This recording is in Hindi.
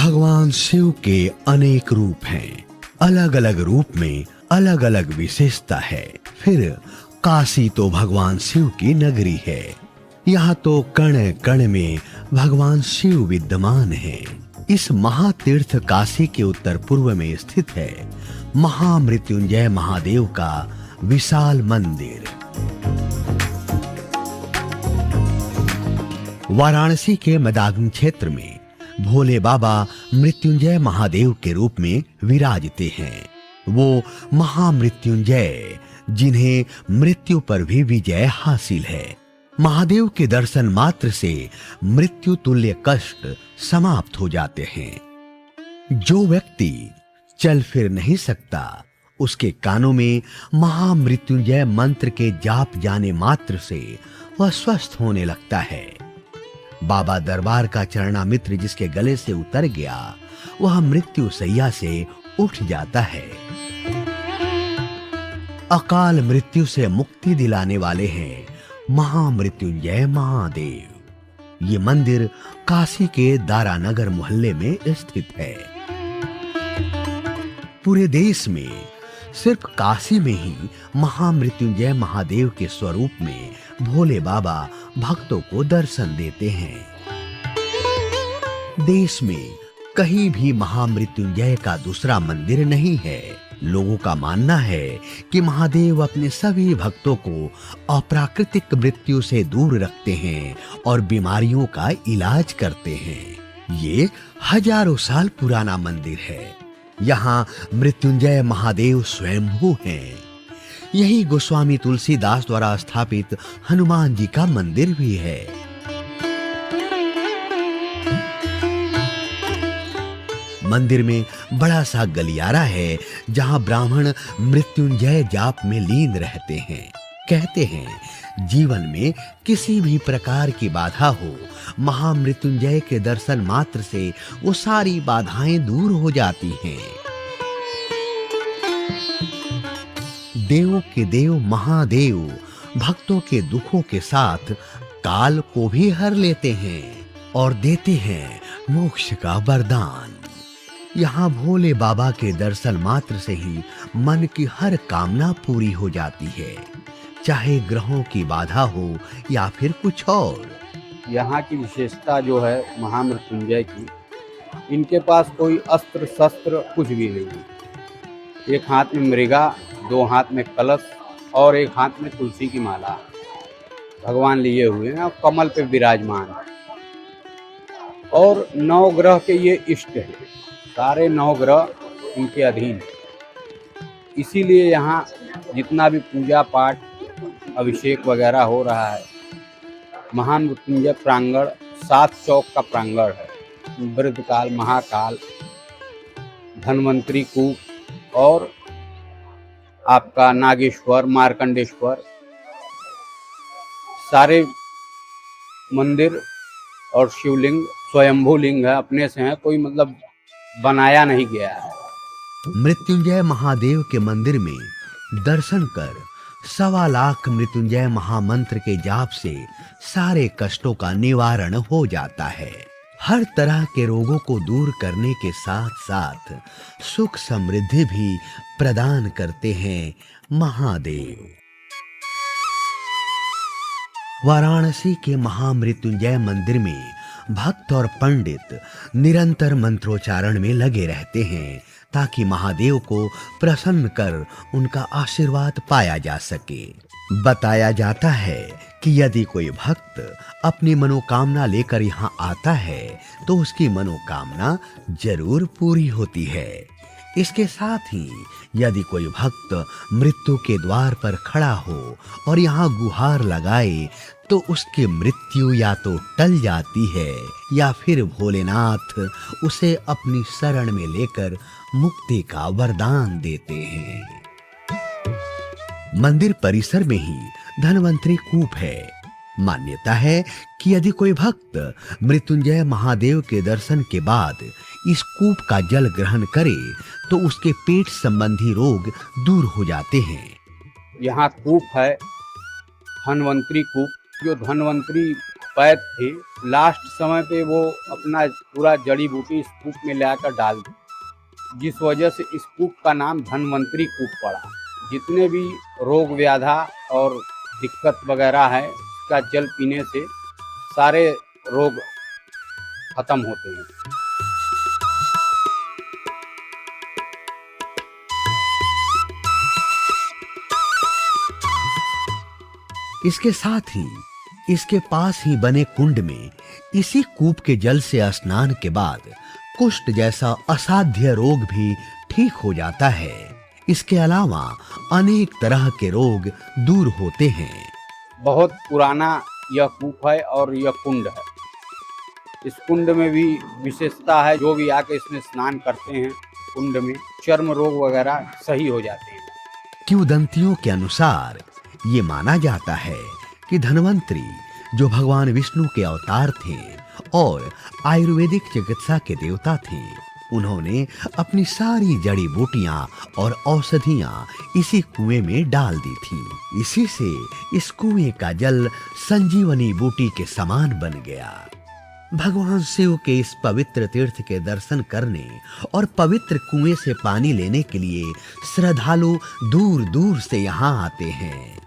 भगवान शिव के अनेक रूप हैं। अलग अलग रूप में अलग अलग विशेषता है। फिर काशी तो भगवान शिव की नगरी है। यहाँ तो कण कण में भगवान शिव विद्यमान है। इस महातीर्थ काशी के उत्तर पूर्व में स्थित है महामृत्युंजय महादेव का विशाल मंदिर। वाराणसी के मैदान क्षेत्र में भोले बाबा मृत्युंजय महादेव के रूप में विराजते हैं। वो महामृत्युंजय जिन्हें मृत्यु पर भी विजय हासिल है। महादेव के दर्शन मात्र से मृत्यु तुल्य कष्ट समाप्त हो जाते हैं। जो व्यक्ति चल फिर नहीं सकता, उसके कानों में महामृत्युंजय मंत्र के जाप जाने मात्र से वह स्वस्थ होने लगता है। बाबा दरबार का चरणामित्र जिसके गले से उतर गया, वह मृत्यु सैया से उठ जाता है। अकाल मृत्यु से मुक्ति दिलाने वाले हैं महामृत्युंजय महादेव। ये मंदिर काशी के दारानगर मोहल्ले में स्थित है। पूरे देश में सिर्फ काशी में ही महामृत्युंजय महादेव के स्वरूप में भोले बाबा भक्तों को दर्शन देते हैं। देश में कहीं भी महामृत्युंजय का दूसरा मंदिर नहीं है। लोगों का मानना है कि महादेव अपने सभी भक्तों को अप्राकृतिक मृत्यु से दूर रखते हैं और बीमारियों का इलाज करते हैं। ये हजारों साल पुराना मंदिर है। यहाँ मृत्युंजय महादेव स्वयंभू हैं। यही गोस्वामी तुलसीदास द्वारा स्थापित हनुमान जी का मंदिर भी है। मंदिर में बड़ा सा गलियारा है जहां ब्राह्मण मृत्युंजय जाप में लीन रहते हैं। कहते हैं जीवन में किसी भी प्रकार की बाधा हो, महामृत्युंजय के दर्शन मात्र से वो सारी बाधाएं दूर हो जाती हैं। देवों के देव महादेव भक्तों के दुखों के साथ काल को भी हर लेते हैं और देते हैं मोक्ष का वरदान। यहाँ भोले बाबा के दर्शन मात्र से ही मन की हर कामना पूरी हो जाती है, चाहे ग्रहों की बाधा हो या फिर कुछ और। यहाँ की विशेषता जो है महामृत्युंजय की, इनके पास कोई अस्त्र शस्त्र कुछ भी नहीं। एक हाथ में मृगा, दो हाथ में कलश और एक हाथ में तुलसी की माला भगवान लिए हुए हैं और कमल पे विराजमान। और 9 ग्रह के ये इष्ट हैं, सारे 9 ग्रह इनके अधीन। इसीलिए यहाँ जितना भी पूजा पाठ अभिषेक वगैरह हो रहा है, महामृत्युंजय प्रांगण 7 चौक का प्रांगण है। वृद्धकाल, महाकाल, धन्वंतरी कूप और आपका नागेश्वर, मार्कंडेश्वर, सारे मंदिर और शिवलिंग स्वयंभू लिंग है, अपने से है, कोई मतलब बनाया नहीं गया है। मृत्युंजय महादेव के मंदिर में दर्शन कर 1.25 लाख मृत्युंजय महामंत्र के जाप से सारे कष्टों का निवारण हो जाता है। हर तरह के रोगों को दूर करने के साथ साथ सुख समृद्धि भी प्रदान करते हैं महादेव। वाराणसी के महामृत्युंजय मंदिर में भक्त और पंडित निरंतर मंत्रोच्चारण में लगे रहते हैं ताकि महादेव को प्रसन्न कर उनका आशीर्वाद पाया जा सके। बताया जाता है कि यदि कोई भक्त अपनी मनोकामना लेकर यहाँ आता है तो उसकी मनोकामना जरूर पूरी होती है। इसके साथ ही यदि कोई भक्त मृत्यु के द्वार पर खड़ा हो और यहाँ गुहार लगाए तो उसकी मृत्यु या तो टल जाती है या फिर भोलेनाथ उसे अपनी शरण में लेकर मुक्ति का वरदान देते हैं। मंदिर परिसर में ही धन्वंतरी कूप है। मान्यता है कि यदि कोई भक्त मृत्युंजय महादेव के दर्शन के बाद इस कूप का जल ग्रहण करे तो उसके पेट संबंधी रोग दूर हो जाते हैं। यहाँ कूप है धन्वंतरी कूप, जो धन्वंतरी वैद्य थे। लास्ट समय पे वो अपना पूरा जड़ी बूटी इस कूप में लाकर डाल दी, जिस वजह से इस कूप का नाम धन्वंतरी कूप पड़ा। जितने भी रोग व्याधा और दिक्कत वगैरह है, इसका जल पीने से सारे रोग खत्म होते हैं। इसके साथ ही इसके पास ही बने कुंड में इसी कूप के जल से स्नान के बाद कुष्ठ जैसा असाध्य रोग भी ठीक हो जाता है। इसके अलावा अनेक तरह के रोग दूर होते हैं। बहुत पुराना यह कूप है और यह कुंड है। इस कुंड में भी विशेषता है, जो भी आके इसमें स्नान करते हैं कुंड में, चर्म रोग वगैरह सही हो जाते हैं। किंवदंतियों के अनुसार ये माना जाता है कि धन्वंतरी, जो भगवान विष्णु के अवतार थे और आयुर्वेदिक चिकित्सा के देवता थे, उन्होंने अपनी सारी जड़ी बूटियां और औषधियां इसी कुएं में डाल दी थी। इसी से इस कुएं का जल संजीवनी बूटी के समान बन गया। भगवान शिव के इस पवित्र तीर्थ के दर्शन करने और पवित्र कुएं से पानी लेने के लिए श्रद्धालु दूर दूर से यहाँ आते हैं।